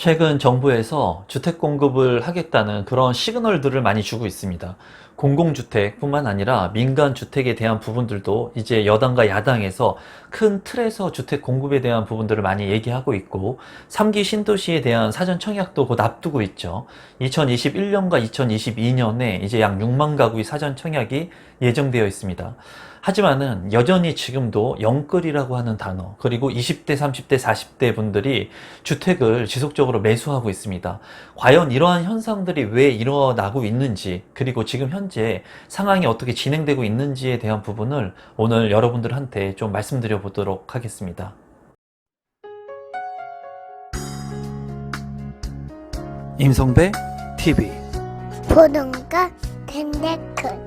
최근 정부에서 주택 공급을 하겠다는 그런 시그널들을 많이 주고 있습니다. 공공주택뿐만 아니라 민간주택에 대한 부분들도 이제 여당과 야당에서 큰 틀에서 주택 공급에 대한 부분들을 많이 얘기하고 있고 3기 신도시에 대한 사전 청약도 곧 앞두고 있죠. 2021년과 2022년에 이제 약 6만 가구의 사전 청약이 예정되어 있습니다. 하지만은 여전히 지금도 영끌이라고 하는 단어, 그리고 20대, 30대, 40대 분들이 주택을 지속적으로 매수하고 있습니다. 과연 이러한 현상들이 왜 일어나고 있는지, 그리고 지금 현재 상황이 어떻게 진행되고 있는지에 대한 부분을 오늘 여러분들한테 좀 말씀드려 보도록 하겠습니다. 임성배 TV 보는 거 텐데큰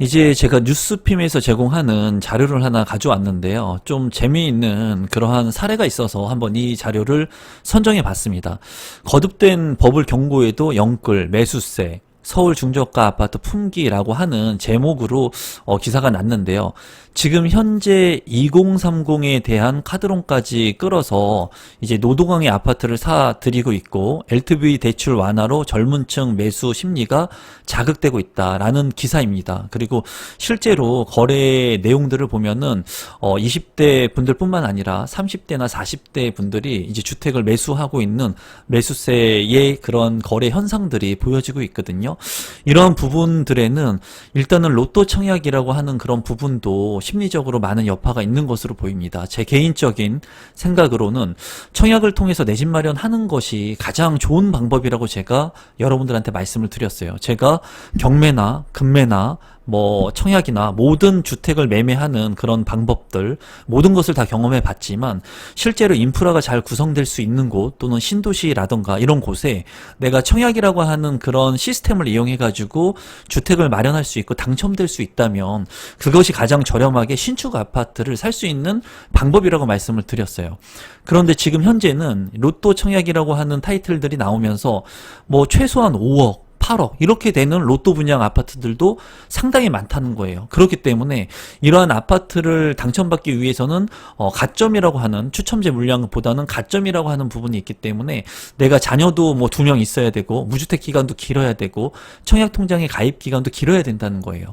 이제 제가 뉴스핌에서 제공하는 자료를 하나 가져왔는데요. 좀 재미있는 그러한 사례가 있어서 한번 이 자료를 선정해 봤습니다. 거듭된 버블 경고에도 영끌, 매수세, 서울 중저가 아파트 품귀라고 하는 제목으로 기사가 났는데요. 지금 현재 2030에 대한 카드론까지 끌어서 이제 노동왕의 아파트를 사들이고 있고 LTV 대출 완화로 젊은층 매수 심리가 자극되고 있다라는 기사입니다. 그리고 실제로 거래 내용들을 보면은 20대 분들뿐만 아니라 30대나 40대 분들이 이제 주택을 매수하고 있는 매수세의 그런 거래 현상들이 보여지고 있거든요. 이런 부분들에는 일단은 로또 청약이라고 하는 그런 부분도 심리적으로 많은 여파가 있는 것으로 보입니다. 제 개인적인 생각으로는 청약을 통해서 내 집 마련하는 것이 가장 좋은 방법이라고 제가 여러분들한테 말씀을 드렸어요. 제가 경매나 금매나 청약이나 모든 주택을 매매하는 그런 방법들, 모든 것을 다 경험해 봤지만 실제로 인프라가 잘 구성될 수 있는 곳 또는 신도시라던가 이런 곳에 내가 청약이라고 하는 그런 시스템을 이용해 가지고 주택을 마련할 수 있고 당첨될 수 있다면 그것이 가장 저렴하게 신축 아파트를 살 수 있는 방법이라고 말씀을 드렸어요. 그런데 지금 현재는 로또 청약이라고 하는 타이틀들이 나오면서 최소한 5억 8억 이렇게 되는 로또 분양 아파트들도 상당히 많다는 거예요. 그렇기 때문에 이러한 아파트를 당첨받기 위해서는 가점이라고 하는 추첨제 물량보다는 가점이라고 하는 부분이 있기 때문에 내가 자녀도 2명 있어야 되고 무주택 기간도 길어야 되고 청약 통장의 가입 기간도 길어야 된다는 거예요.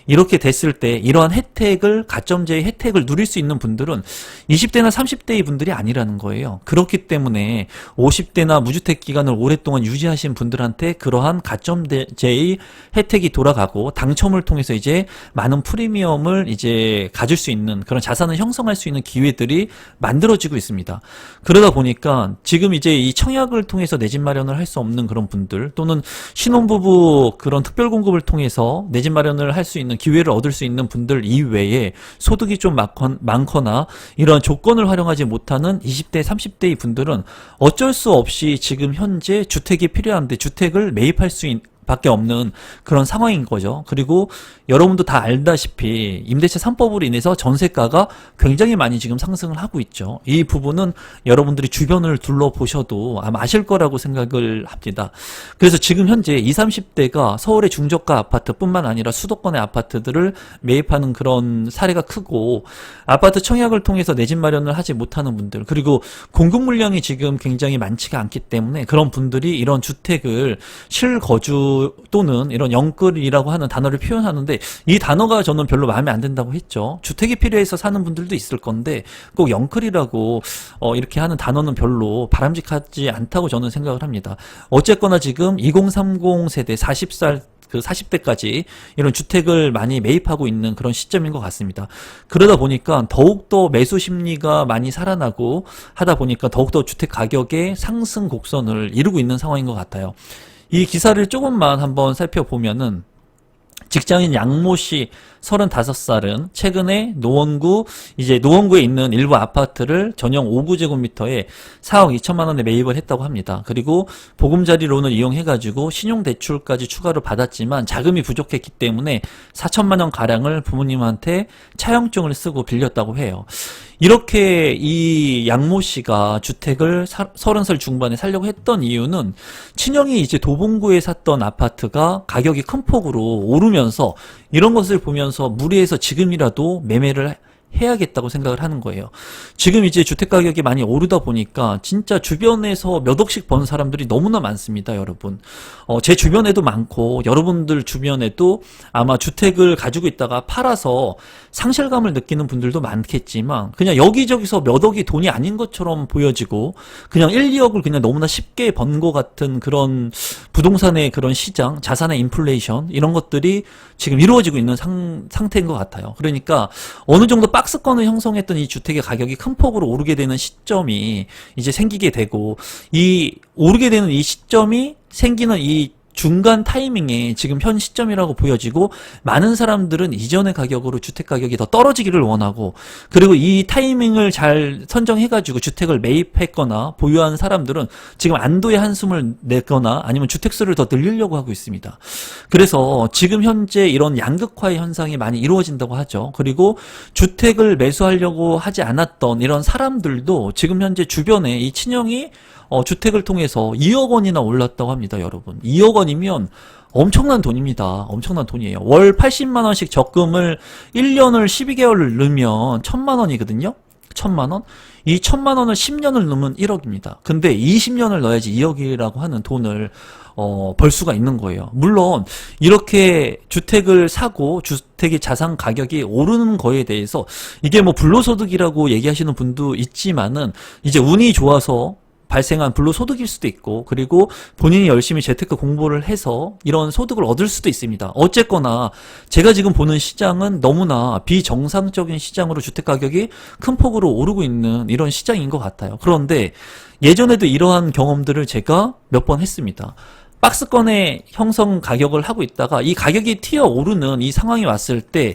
이렇게 됐을 때 이러한 혜택을 가점제의 혜택을 누릴 수 있는 분들은 20대나 30대의 분들이 아니라는 거예요. 그렇기 때문에 50대나 무주택 기간을 오랫동안 유지하신 분들한테 그러한 가점제의 혜택이 돌아가고 당첨을 통해서 이제 많은 프리미엄을 이제 가질 수 있는 그런 자산을 형성할 수 있는 기회들이 만들어지고 있습니다. 그러다 보니까 지금 이제 이 청약을 통해서 내 집 마련을 할 수 없는 그런 분들 또는 신혼부부 그런 특별 공급을 통해서 내 집 마련을 할 수 있는 기회를 얻을 수 있는 분들 이외에 소득이 좀 많거나 이런 조건을 활용하지 못하는 20대, 30대의 분들은 어쩔 수 없이 지금 현재 주택이 필요한데 주택을 매입할 수 밖에 없는 그런 상황인 거죠. 그리고 여러분도 다 알다시피 임대차 3법으로 인해서 전세가가 굉장히 많이 지금 상승을 하고 있죠. 이 부분은 여러분들이 주변을 둘러보셔도 아마 아실 거라고 생각을 합니다. 그래서 지금 현재 20, 30대가 서울의 중저가 아파트뿐만 아니라 수도권의 아파트들을 매입하는 그런 사례가 크고 아파트 청약을 통해서 내 집 마련을 하지 못하는 분들 그리고 공급 물량이 지금 굉장히 많지가 않기 때문에 그런 분들이 이런 주택을 실거주 또는 이런 영끌이라고 하는 단어를 표현하는데 이 단어가 저는 별로 마음에 안 든다고 했죠. 주택이 필요해서 사는 분들도 있을 건데 꼭 영끌이라고 이렇게 하는 단어는 별로 바람직하지 않다고 저는 생각을 합니다. 어쨌거나 지금 2030 세대 40살 40대까지 이런 주택을 많이 매입하고 있는 그런 시점인 것 같습니다. 그러다 보니까 더욱더 매수 심리가 많이 살아나고 하다 보니까 더욱더 주택 가격의 상승 곡선을 이루고 있는 상황인 것 같아요. 이 기사를 조금만 한번 살펴보면은 직장인 양모 씨 35살은 최근에 노원구에 있는 일부 아파트를 전용 5구제곱미터에 4억 2천만 원에 매입을 했다고 합니다. 그리고 보금자리론을 이용해가지고 신용대출까지 추가로 받았지만 자금이 부족했기 때문에 4천만 원 가량을 부모님한테 차용증을 쓰고 빌렸다고 해요. 이렇게 이 양모 씨가 주택을 30살 중반에 살려고 했던 이유는 친형이 이제 도봉구에 샀던 아파트가 가격이 큰 폭으로 오르면서 이런 것을 보면서 무리해서 지금이라도 매매를 해야겠다고 생각을 하는 거예요. 지금 이제 주택 가격이 많이 오르다 보니까 진짜 주변에서 몇 억씩 버는 사람들이 너무나 많습니다, 여러분. 제 주변에도 많고 여러분들 주변에도 아마 주택을 가지고 있다가 팔아서 상실감을 느끼는 분들도 많겠지만 그냥 여기저기서 몇 억이 돈이 아닌 것처럼 보여지고 그냥 1, 2억을 그냥 너무나 쉽게 번 것 같은 그런 부동산의 그런 시장, 자산의 인플레이션 이런 것들이 지금 이루어지고 있는 상태인 것 같아요. 그러니까 어느 정도 박스권을 형성했던 이 주택의 가격이 큰 폭으로 오르게 되는 시점이 이제 생기게 되고 이 오르게 되는 이 시점이 생기는 이 중간 타이밍에 지금 현 시점이라고 보여지고 많은 사람들은 이전의 가격으로 주택 가격이 더 떨어지기를 원하고 그리고 이 타이밍을 잘 선정해가지고 주택을 매입했거나 보유한 사람들은 지금 안도의 한숨을 내거나 아니면 주택수를 더 늘리려고 하고 있습니다. 그래서 지금 현재 이런 양극화의 현상이 많이 이루어진다고 하죠. 그리고 주택을 매수하려고 하지 않았던 이런 사람들도 지금 현재 주변에 이 친형이 주택을 통해서 2억 원이나 올랐다고 합니다, 여러분. 2억 원이면 엄청난 돈입니다. 엄청난 돈이에요. 월 80만 원씩 적금을 1년을 12개월을 넣으면 1000만 원이거든요. 1000만 원? 이 1000만 원을 10년을 넣으면 1억입니다. 근데 20년을 넣어야지 2억이라고 하는 돈을 벌 수가 있는 거예요. 물론 이렇게 주택을 사고 주택의 자산 가격이 오르는 거에 대해서 이게 뭐 불로소득이라고 얘기하시는 분도 있지만은 이제 운이 좋아서 발생한 불로소득일 수도 있고 그리고 본인이 열심히 재테크 공부를 해서 이런 소득을 얻을 수도 있습니다. 어쨌거나 제가 지금 보는 시장은 너무나 비정상적인 시장으로 주택 가격이 큰 폭으로 오르고 있는 이런 시장인 것 같아요. 그런데 예전에도 이러한 경험들을 제가 몇 번 했습니다. 박스권의 형성 가격을 하고 있다가 이 가격이 튀어 오르는 이 상황이 왔을 때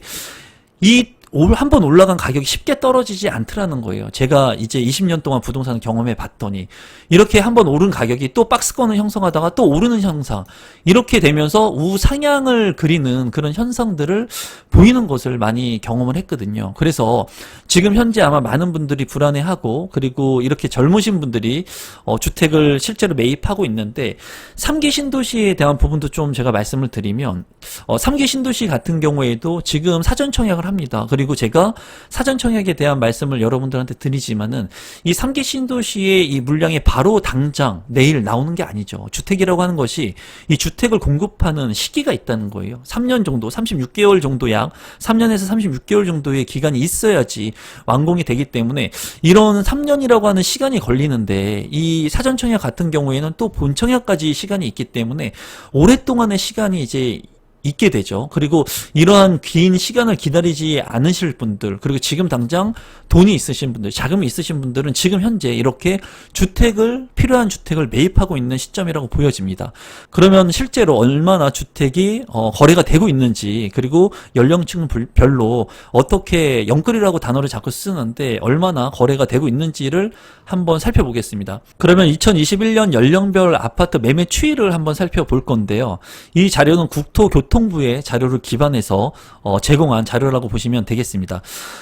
한 번 올라간 가격이 쉽게 떨어지지 않더라는 거예요. 제가 이제 20년 동안 부동산을 경험해 봤더니 이렇게 한 번 오른 가격이 또 박스권을 형성하다가 또 오르는 현상 이렇게 되면서 우상향을 그리는 그런 현상들을 보이는 것을 많이 경험을 했거든요. 그래서 지금 현재 아마 많은 분들이 불안해하고 그리고 이렇게 젊으신 분들이 주택을 실제로 매입하고 있는데 3기 신도시에 대한 부분도 좀 제가 말씀을 드리면 3기 신도시 같은 경우에도 지금 사전 청약을 합니다. 그리고 제가 사전 청약에 대한 말씀을 여러분들한테 드리지만은 이 3기 신도시의 이 물량이 바로 당장 내일 나오는 게 아니죠. 주택이라고 하는 것이 이 주택을 공급하는 시기가 있다는 거예요. 3년 정도, 36개월 정도 약 3년에서 36개월 정도의 기간이 있어야지 완공이 되기 때문에 이런 3년이라고 하는 시간이 걸리는데 이 사전 청약 같은 경우에는 또 본 청약까지 시간이 있기 때문에 오랫동안의 시간이 이제 있게 되죠. 그리고 이러한 긴 시간을 기다리지 않으실 분들, 그리고 지금 당장 돈이 있으신 분들, 자금이 있으신 분들은 지금 현재 이렇게 필요한 주택을 매입하고 있는 시점이라고 보여집니다. 그러면 실제로 얼마나 주택이 거래가 되고 있는지, 그리고 연령층 별로 어떻게 영끌이라고 단어를 자꾸 쓰는데 얼마나 거래가 되고 있는지를 한번 살펴보겠습니다. 그러면 2021년 연령별 아파트 매매 추이를 한번 살펴볼 건데요. 이 자료는 국토교통부의 자료를 기반해서 제공한 자료라고 보시면 되겠습니다.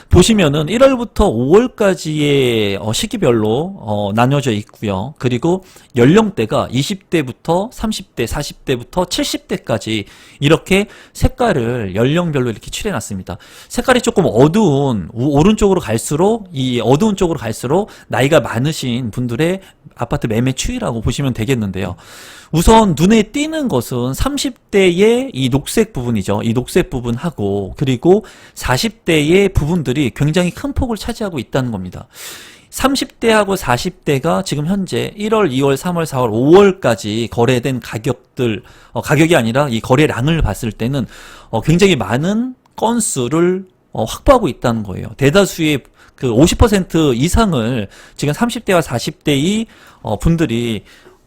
보시면은 1월부터 5월까지의 시기별로 나뉘어져 있고요. 그리고 연령대가 20대부터 30대, 40대부터 70대까지 이렇게 색깔을 연령별로 이렇게 칠해놨습니다. 색깔이 조금 어두운 오른쪽으로 갈수록 이 어두운 쪽으로 갈수록 나이가 많으신 분들의 아파트 매매 추이라고 보시면 되겠는데요. 우선 눈에 띄는 것은 30대의 이 녹색 부분이죠. 이 녹색 부분하고 그리고 40대의 부분들이 굉장히 큰 폭을 차지하고 있다는 겁니다. 30대하고 40대가 지금 현재 1월, 2월, 3월, 4월, 5월까지 거래된 가격들, 가격이 아니라 이 거래량을 봤을 때는 굉장히 많은 건수를 확보하고 있다는 거예요. 대다수의 그 50% 이상을 지금 30대와 40대의 분들이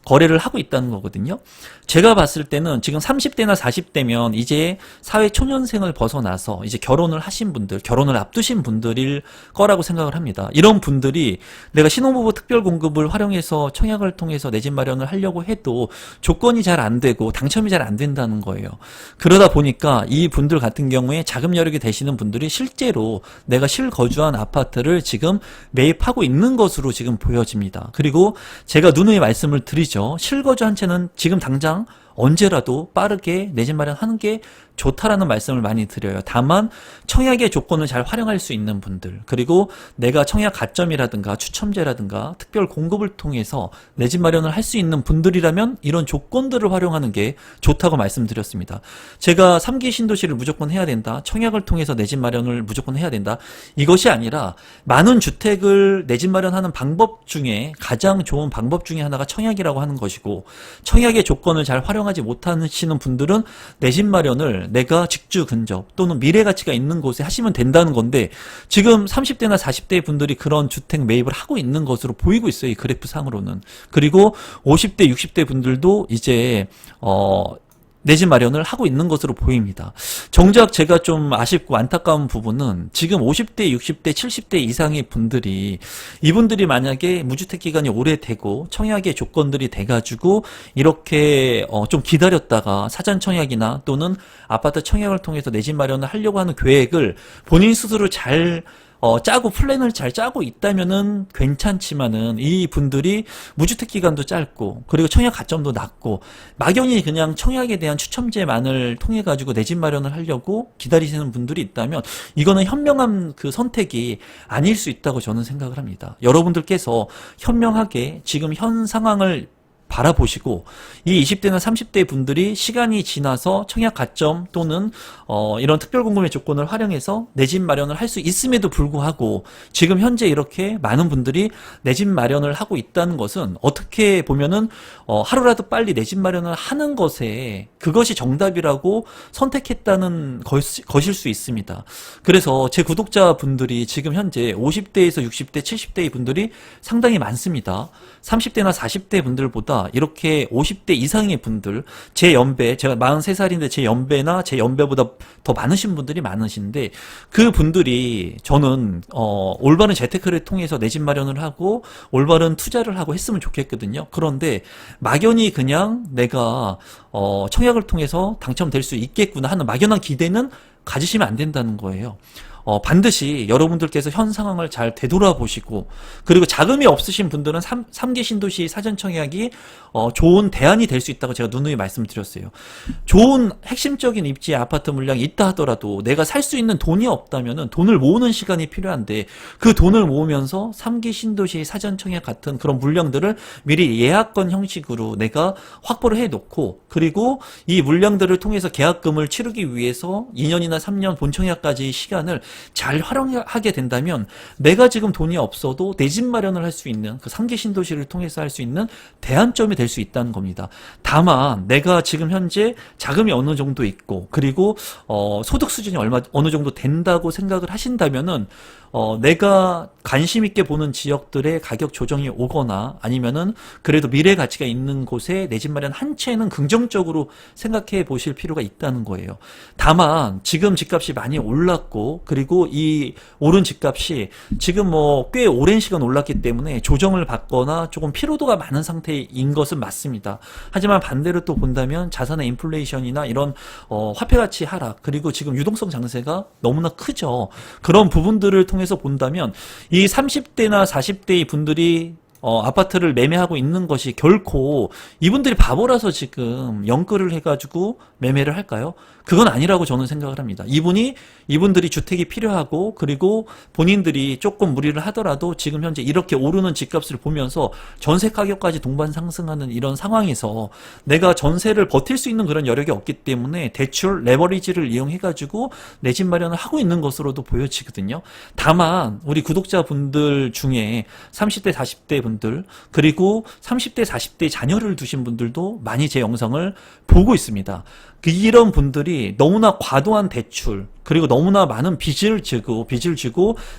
거래를 하고 있다는 거거든요. 제가 봤을 때는 지금 30대나 40대면 이제 사회 초년생을 벗어나서 이제 결혼을 하신 분들, 결혼을 앞두신 분들일 거라고 생각을 합니다. 이런 분들이 내가 신혼부부 특별공급을 활용해서 청약을 통해서 내 집 마련을 하려고 해도 조건이 잘 안 되고 당첨이 잘 안 된다는 거예요. 그러다 보니까 이 분들 같은 경우에 자금 여력이 되시는 분들이 실제로 내가 실거주한 아파트를 지금 매입하고 있는 것으로 지금 보여집니다. 그리고 제가 누누이 말씀을 드리죠. 실거주 한 채는 지금 당장 언제라도 빠르게 내 집 마련하는 게 좋다라는 말씀을 많이 드려요. 다만 청약의 조건을 잘 활용할 수 있는 분들, 그리고 내가 청약 가점이라든가 추첨제라든가 특별 공급을 통해서 내 집 마련을 할 수 있는 분들이라면 이런 조건들을 활용하는 게 좋다고 말씀드렸습니다. 제가 3기 신도시를 무조건 해야 된다, 청약을 통해서 내 집 마련을 무조건 해야 된다, 이것이 아니라 많은 주택을 내 집 마련하는 방법 중에 가장 좋은 방법 중에 하나가 청약이라고 하는 것이고, 청약의 조건을 잘 활용하지 못하시는 분들은 내 집 마련을 내가 직주 근접 또는 미래 가치가 있는 곳에 하시면 된다는 건데, 지금 30대나 40대 분들이 그런 주택 매입을 하고 있는 것으로 보이고 있어요, 이 그래프 상으로는. 그리고 50대, 60대 분들도 이제 내 집 마련을 하고 있는 것으로 보입니다. 정작 제가 좀 아쉽고 안타까운 부분은 지금 50대, 60대, 70대 이상의 분들이, 이분들이 만약에 무주택 기간이 오래되고 청약의 조건들이 돼가지고 이렇게 좀 기다렸다가 사전 청약이나 또는 아파트 청약을 통해서 내 집 마련을 하려고 하는 계획을 본인 스스로 잘 짜고 플랜을 잘 짜고 있다면은 괜찮지만은, 이 분들이 무주택 기간도 짧고 그리고 청약 가점도 낮고 막연히 그냥 청약에 대한 추첨제만을 통해 가지고 내 집 마련을 하려고 기다리시는 분들이 있다면 이거는 현명한 그 선택이 아닐 수 있다고 저는 생각을 합니다. 여러분들께서 현명하게 지금 현 상황을 바라보시고, 이 20대나 30대 분들이 시간이 지나서 청약 가점 또는 이런 특별공급의 조건을 활용해서 내 집 마련을 할 수 있음에도 불구하고 지금 현재 이렇게 많은 분들이 내 집 마련을 하고 있다는 것은 어떻게 보면은 하루라도 빨리 내 집 마련을 하는 것에 그것이 정답이라고 선택했다는 것일 수 있습니다. 그래서 제 구독자분들이 지금 현재 50대에서 60대, 70대의 분들이 상당히 많습니다. 30대나 40대 분들보다 이렇게 50대 이상의 분들, 제 연배, 제가 43살인데 제 연배나 제 연배보다 더 많으신 분들이 많으신데, 그 분들이 저는 올바른 재테크를 통해서 내 집 마련을 하고 올바른 투자를 하고 했으면 좋겠거든요. 그런데 막연히 그냥 내가 청약을 통해서 당첨될 수 있겠구나 하는 막연한 기대는 가지시면 안 된다는 거예요. 반드시 여러분들께서 현 상황을 잘 되돌아보시고, 그리고 자금이 없으신 분들은 3기 신도시 사전 청약이 좋은 대안이 될 수 있다고 제가 누누이 말씀드렸어요. 좋은 핵심적인 입지의 아파트 물량이 있다 하더라도 내가 살 수 있는 돈이 없다면은 돈을 모으는 시간이 필요한데, 그 돈을 모으면서 3기 신도시 사전 청약 같은 그런 물량들을 미리 예약권 형식으로 내가 확보를 해 놓고, 그리고 이 물량들을 통해서 계약금을 치르기 위해서 2년이나 3년 본청약까지 시간을 잘 활용하게 된다면 내가 지금 돈이 없어도 내 집 마련을 할 수 있는, 그 3기 신도시를 통해서 할 수 있는 대안점이 될 수 있다는 겁니다. 다만 내가 지금 현재 자금이 어느 정도 있고 그리고 소득 수준이 어느 정도 된다고 생각을 하신다면은 내가 관심 있게 보는 지역들의 가격 조정이 오거나 아니면은 그래도 미래 가치가 있는 곳에 내 집 마련 한 채는 긍정적으로 생각해 보실 필요가 있다는 거예요. 다만 지금 집값이 많이 올랐고, 그리고 이 오른 집값이 지금 꽤 오랜 시간 올랐기 때문에 조정을 받거나 조금 피로도가 많은 상태인 것은 맞습니다. 하지만 반대로 또 본다면 자산의 인플레이션이나 이런 화폐 가치 하락, 그리고 지금 유동성 장세가 너무나 크죠. 그런 부분들을 통해서 본다면 이 30대나 40대의 분들이 아파트를 매매하고 있는 것이 결코 이분들이 바보라서 지금 영끌을 해가지고 매매를 할까요? 그건 아니라고 저는 생각을 합니다. 이분들이 주택이 필요하고, 그리고 본인들이 조금 무리를 하더라도 지금 현재 이렇게 오르는 집값을 보면서 전세 가격까지 동반 상승하는 이런 상황에서 내가 전세를 버틸 수 있는 그런 여력이 없기 때문에 대출 레버리지를 이용해가지고 내 집 마련을 하고 있는 것으로도 보여지거든요. 다만 우리 구독자분들 중에 30대, 40대 분들, 그리고 30대, 40대 자녀를 두신 분들도 많이 제 영상을 보고 있습니다. 이런 분들이 너무나 과도한 대출, 그리고 너무나 많은 빚을 지고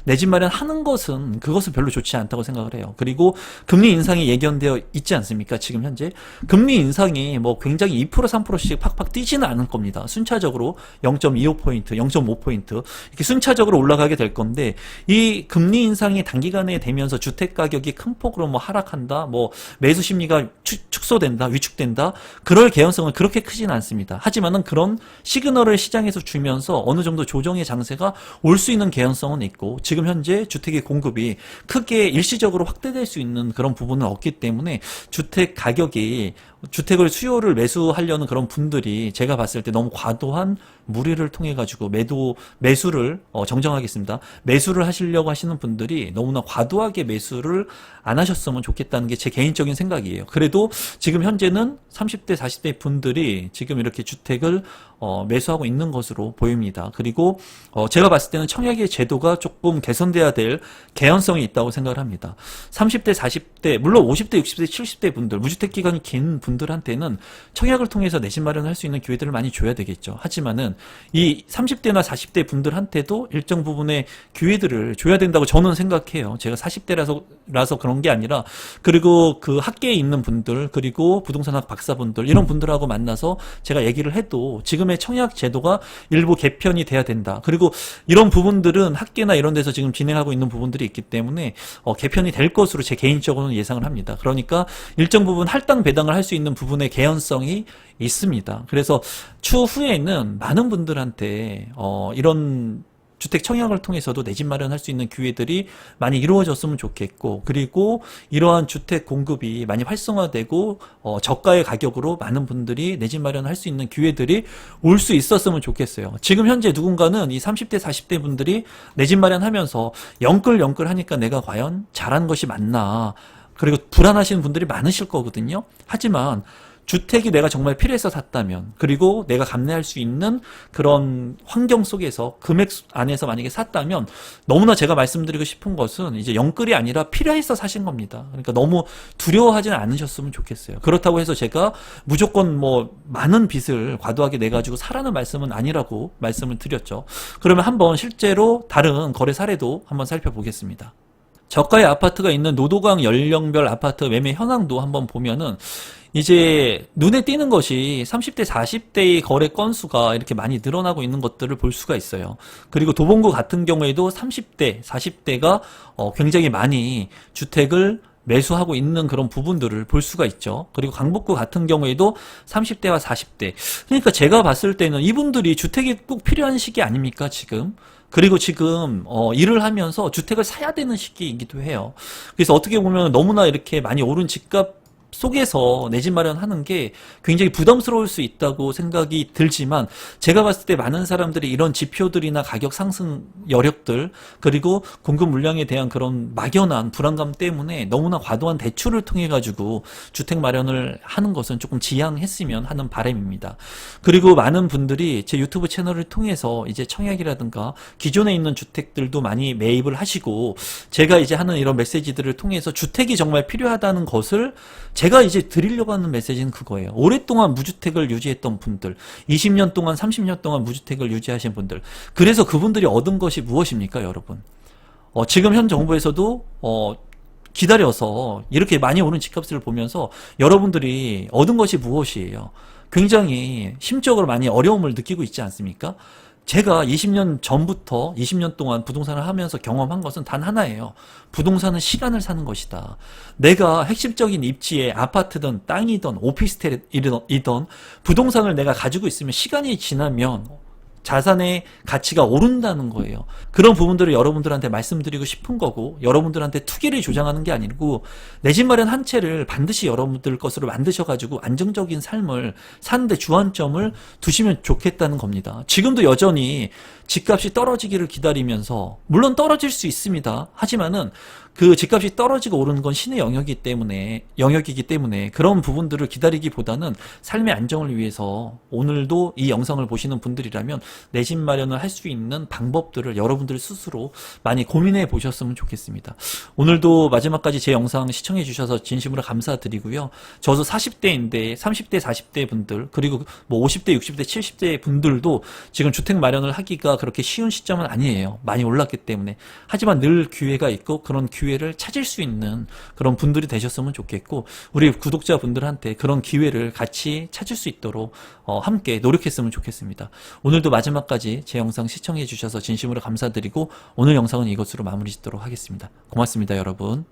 내 집 마련하는 것은, 그것은 별로 좋지 않다고 생각을 해요. 그리고 금리 인상이 예견되어 있지 않습니까? 지금 현재 금리 인상이 굉장히 2% 3%씩 팍팍 뛰지는 않을 겁니다. 순차적으로 0.25포인트, 0.5포인트 이렇게 순차적으로 올라가게 될 건데, 이 금리 인상이 단기간에 되면서 주택 가격이 큰 폭으로 앞으로 뭐 하락한다, 뭐 매수 심리가 축소된다, 위축된다, 그럴 개연성은 그렇게 크진 않습니다. 하지만은 그런 시그널을 시장에서 주면서 어느 정도 조정의 장세가 올 수 있는 개연성은 있고, 지금 현재 주택의 공급이 크게 일시적으로 확대될 수 있는 그런 부분은 없기 때문에 주택 가격이, 주택을 수요를 매수하려는 그런 분들이 제가 봤을 때 너무 과도한 무리를 통해 가지고 매수를 정정하겠습니다. 매수를 하시려고 하시는 분들이 너무나 과도하게 매수를 안 하셨으면 좋겠다는 게 제 개인적인 생각이에요. 그래도 지금 현재는 30대 40대 분들이 지금 이렇게 주택을 매수하고 있는 것으로 보입니다. 그리고 제가 봤을 때는 청약의 제도가 조금 개선돼야 될 개연성이 있다고 생각을 합니다. 30대 40대, 물론 50대 60대 70대 분들, 무주택 기간이 긴 분들한테는 청약을 통해서 내 집 마련할 수 있는 기회들을 많이 줘야 되겠죠. 하지만은 이 30대나 40대 분들한테도 일정 부분의 기회들을 줘야 된다고 저는 생각해요. 제가 40대라서 그런 게 아니라, 그리고 그 학계에 있는 분들, 그리고 부동산학 박사분들, 이런 분들하고 만나서 제가 얘기를 해도 지금의 청약 제도가 일부 개편이 돼야 된다. 그리고 이런 부분들은 학계나 이런 데서 지금 진행하고 있는 부분들이 있기 때문에 개편이 될 것으로 제 개인적으로는 예상을 합니다. 그러니까 일정 부분 할당 배당을 할 수 있는 부분의 개연성이 있습니다. 그래서 추후에는 많은 분들한테 이런 주택 청약을 통해서도 내 집 마련할 수 있는 기회들이 많이 이루어졌으면 좋겠고, 그리고 이러한 주택 공급이 많이 활성화되고 저가의 가격으로 많은 분들이 내 집 마련할 수 있는 기회들이 올 수 있었으면 좋겠어요. 지금 현재 누군가는 이 30대 40대 분들이 내 집 마련하면서 영끌 하니까 내가 과연 잘한 것이 맞나, 그리고 불안하시는 분들이 많으실 거거든요. 하지만 주택이 내가 정말 필요해서 샀다면, 그리고 내가 감내할 수 있는 그런 환경 속에서 금액 안에서 만약에 샀다면, 너무나 제가 말씀드리고 싶은 것은 이제 영끌이 아니라 필요해서 사신 겁니다. 그러니까 너무 두려워하지는 않으셨으면 좋겠어요. 그렇다고 해서 제가 무조건 뭐 많은 빚을 과도하게 내가지고 사라는 말씀은 아니라고 말씀을 드렸죠. 그러면 한번 실제로 다른 거래 사례도 한번 살펴보겠습니다. 저가의 아파트가 있는 노도강 연령별 아파트 매매 현황도 한번 보면은, 이제 눈에 띄는 것이 30대 40대의 거래 건수가 이렇게 많이 늘어나고 있는 것들을 볼 수가 있어요. 그리고 도봉구 같은 경우에도 30대 40대가 굉장히 많이 주택을 매수하고 있는 그런 부분들을 볼 수가 있죠. 그리고 강북구 같은 경우에도 30대와 40대. 그러니까 제가 봤을 때는 이분들이 주택이 꼭 필요한 시기 아닙니까, 지금? 그리고 지금 일을 하면서 주택을 사야 되는 시기이기도 해요. 그래서 어떻게 보면 너무나 이렇게 많이 오른 집값 속에서 내 집 마련하는 게 굉장히 부담스러울 수 있다고 생각이 들지만, 제가 봤을 때 많은 사람들이 이런 지표들이나 가격 상승 여력들, 그리고 공급 물량에 대한 그런 막연한 불안감 때문에 너무나 과도한 대출을 통해 가지고 주택 마련을 하는 것은 조금 지양했으면 하는 바람입니다. 그리고 많은 분들이 제 유튜브 채널을 통해서 이제 청약이라든가 기존에 있는 주택들도 많이 매입을 하시고, 제가 이제 하는 이런 메시지들을 통해서 주택이 정말 필요하다는 것을 제가 이제 드리려고 하는 메시지는 그거예요. 오랫동안 무주택을 유지했던 분들, 20년 동안 30년 동안 무주택을 유지하신 분들, 그래서 그분들이 얻은 것이 무엇입니까, 여러분? 지금 현 정부에서도 기다려서 이렇게 많이 오른 집값을 보면서 여러분들이 얻은 것이 무엇이에요? 굉장히 심적으로 많이 어려움을 느끼고 있지 않습니까? 제가 20년 전부터 20년 동안 부동산을 하면서 경험한 것은 단 하나예요. 부동산은 시간을 사는 것이다. 내가 핵심적인 입지에 아파트든 땅이든 오피스텔이든 부동산을 내가 가지고 있으면 시간이 지나면 자산의 가치가 오른다는 거예요. 그런 부분들을 여러분들한테 말씀드리고 싶은 거고, 여러분들한테 투기를 조장하는 게 아니고, 내 집 마련 한 채를 반드시 여러분들 것으로 만드셔가지고 안정적인 삶을 사는데 주안점을 두시면 좋겠다는 겁니다. 지금도 여전히 집값이 떨어지기를 기다리면서, 물론 떨어질 수 있습니다. 하지만은 그 집값이 떨어지고 오르는 건 신의 영역이기 때문에 그런 부분들을 기다리기보다는 삶의 안정을 위해서 오늘도 이 영상을 보시는 분들이라면 내 집 마련을 할 수 있는 방법들을 여러분들 스스로 많이 고민해 보셨으면 좋겠습니다. 오늘도 마지막까지 제 영상 시청해 주셔서 진심으로 감사드리고요. 저도 40대인데 30대 40대 분들, 그리고 뭐 50대 60대 70대 분들도 지금 주택 마련을 하기가 그렇게 쉬운 시점은 아니에요. 많이 올랐기 때문에. 하지만 늘 기회가 있고, 그런 기회를 찾을 수 있는 그런 분들이 되셨으면 좋겠고, 우리 구독자분들한테 그런 기회를 같이 찾을 수 있도록 함께 노력했으면 좋겠습니다. 오늘도 마지막까지 제 영상 시청해 주셔서 진심으로 감사드리고, 오늘 영상은 이것으로 마무리 짓도록 하겠습니다. 고맙습니다, 여러분.